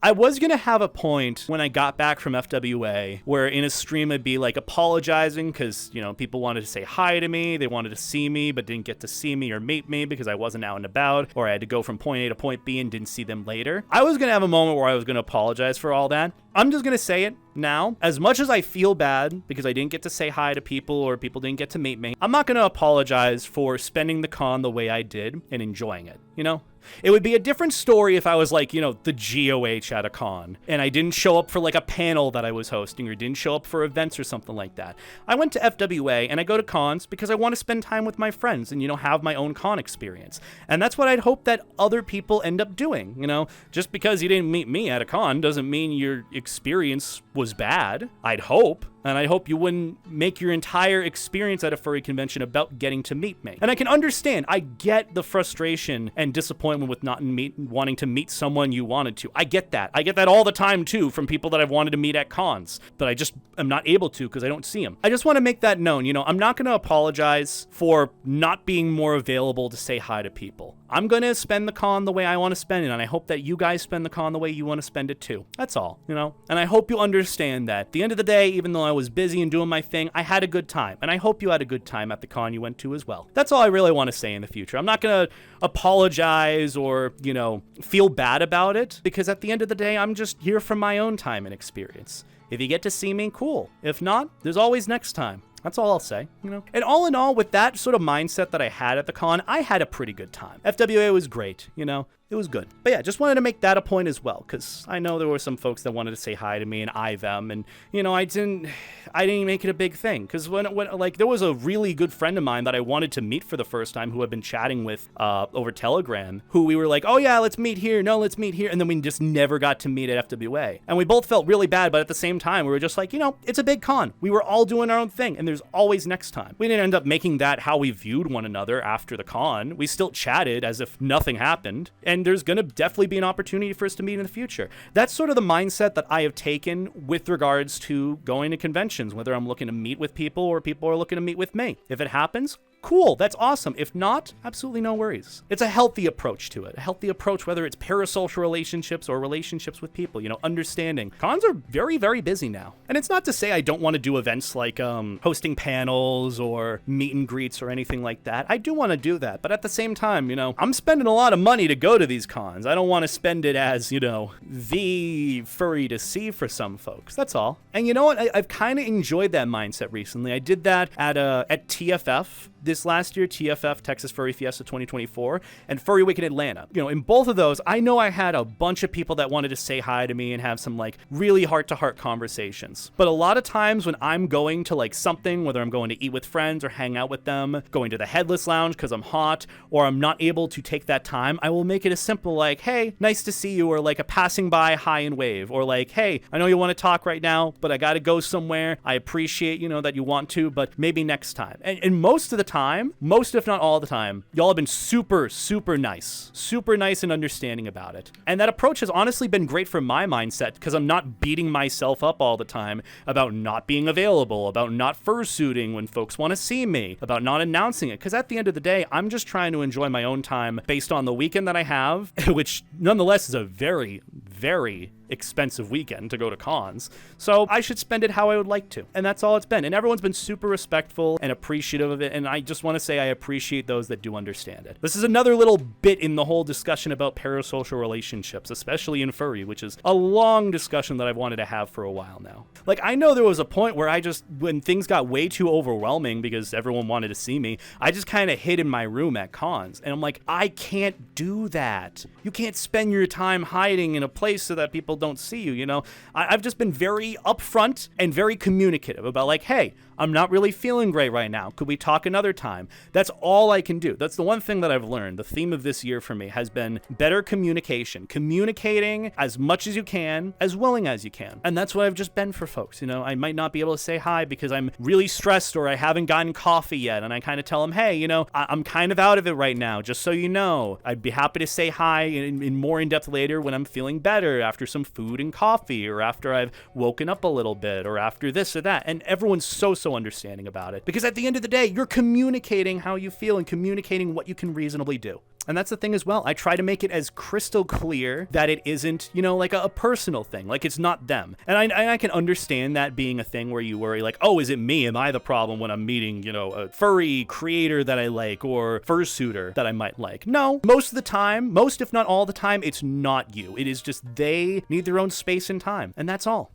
I was going to have a point when I got back from FWA where in a stream I'd be like apologizing because, you know, people wanted to say hi to me. They wanted to see me, but didn't get to see me or meet me because I wasn't out and about, or I had to go from point A to point B and didn't see them later. I was going to have a moment where I was going to apologize for all that. I'm just going to say it now. As much as I feel bad because I didn't get to say hi to people or people didn't get to meet me, I'm not going to apologize for spending the con the way I did and enjoying it, you know? It would be a different story if I was like, you know, the GOH at a con and I didn't show up for like a panel that I was hosting or didn't show up for events or something like that. I went to FWA and I go to cons because I want to spend time with my friends and, you know, have my own con experience. And that's what I'd hope that other people end up doing, you know? Just because you didn't meet me at a con doesn't mean your experience was bad, I'd hope. And I hope you wouldn't make your entire experience at a furry convention about getting to meet me. And I can understand, I get the frustration and disappointment with not wanting to meet someone you wanted to. I get that. I get that all the time too from people that I've wanted to meet at cons, but I just am not able to because I don't see them. I just want to make that known, you know, I'm not going to apologize for not being more available to say hi to people. I'm going to spend the con the way I want to spend it, and I hope that you guys spend the con the way you want to spend it too. That's all, you know? And I hope you understand that at the end of the day, even though I was busy and doing my thing, I had a good time, and I hope you had a good time at the con you went to as well. That's all I really want to say in the future. I'm not going to apologize or, you know, feel bad about it, because at the end of the day, I'm just here for my own time and experience. If you get to see me, cool. If not, there's always next time. That's all I'll say, you know? And all in all, with that sort of mindset that I had at the con, I had a pretty good time. FWA was great, you know? It was good. But yeah, just wanted to make that a point as well, because I know there were some folks that wanted to say hi to me and I them, and, you know, I didn't make it a big thing, because when like, there was a really good friend of mine that I wanted to meet for the first time who I've been chatting with over Telegram, who we were like, oh yeah, let's meet here, no, let's meet here, and then we just never got to meet at FWA. And we both felt really bad, but at the same time, we were just like, you know, it's a big con. We were all doing our own thing, and there's always next time. We didn't end up making that how we viewed one another after the con. We still chatted as if nothing happened, and there's gonna definitely be an opportunity for us to meet in the future. That's sort of the mindset that I have taken with regards to going to conventions, whether I'm looking to meet with people or people are looking to meet with me. If it happens, cool, that's awesome. If not, absolutely no worries. It's a healthy approach to it. A healthy approach, whether it's parasocial relationships or relationships with people, you know, understanding. Cons are very, very busy now. And it's not to say I don't want to do events like hosting panels or meet and greets or anything like that. I do want to do that. But at the same time, you know, I'm spending a lot of money to go to these cons. I don't want to spend it as, you know, the furry to see for some folks. That's all. And you know what? I've kind of enjoyed that mindset recently. I did that at TFF this last year, TFF, Texas Furry Fiesta 2024, and Furry Week in Atlanta. You know, in both of those, I know I had a bunch of people that wanted to say hi to me and have some like really heart-to-heart conversations. But a lot of times when I'm going to like something, whether I'm going to eat with friends or hang out with them, going to the Headless Lounge because I'm hot, or I'm not able to take that time, I will make it a simple like, hey, nice to see you, or like a passing by hi and wave, or like, hey, I know you want to talk right now, but I gotta go somewhere. I appreciate, you know, that you want to, but maybe next time. And most of the time, most if not all the time, y'all have been super nice and understanding about it. And that approach has honestly been great for my mindset, because I'm not beating myself up all the time about not being available, about not fursuiting when folks want to see me, about not announcing it, because at the end of the day, I'm just trying to enjoy my own time based on the weekend that I have, which nonetheless is a very, very expensive weekend to go to cons. So I should spend it how I would like to. And that's all it's been. And everyone's been super respectful and appreciative of it. And I just want to say I appreciate those that do understand it. This is another little bit in the whole discussion about parasocial relationships, especially in furry, which is a long discussion that I've wanted to have for a while now. Like, I know there was a point where when things got way too overwhelming because everyone wanted to see me, I just kind of hid in my room at cons. And I'm like, I can't do that. You can't spend your time hiding in a place so that people don't see you, you know? I've just been very upfront and very communicative about like, hey, I'm not really feeling great right now. Could we talk another time? That's all I can do. That's the one thing that I've learned. The theme of this year for me has been better communication. Communicating as much as you can, as willing as you can. And that's what I've just been for folks. You know, I might not be able to say hi because I'm really stressed or I haven't gotten coffee yet. And I kind of tell them, hey, you know, I'm kind of out of it right now, just so you know. I'd be happy to say hi in more in-depth later when I'm feeling better, after some food and coffee, or after I've woken up a little bit, or after this or that. And everyone's so understanding about it, because at the end of the day, you're communicating how you feel and communicating what you can reasonably do. And that's the thing as well. I try to make it as crystal clear that it isn't, you know, like a personal thing. Like, it's not them. And I can understand that being a thing where you worry, like, oh, is it me? Am I the problem when I'm meeting, you know, a furry creator that I like or fursuiter that I might like? No, most of the time, most if not all the time, it's not you. It is just they need their own space and time. And that's all.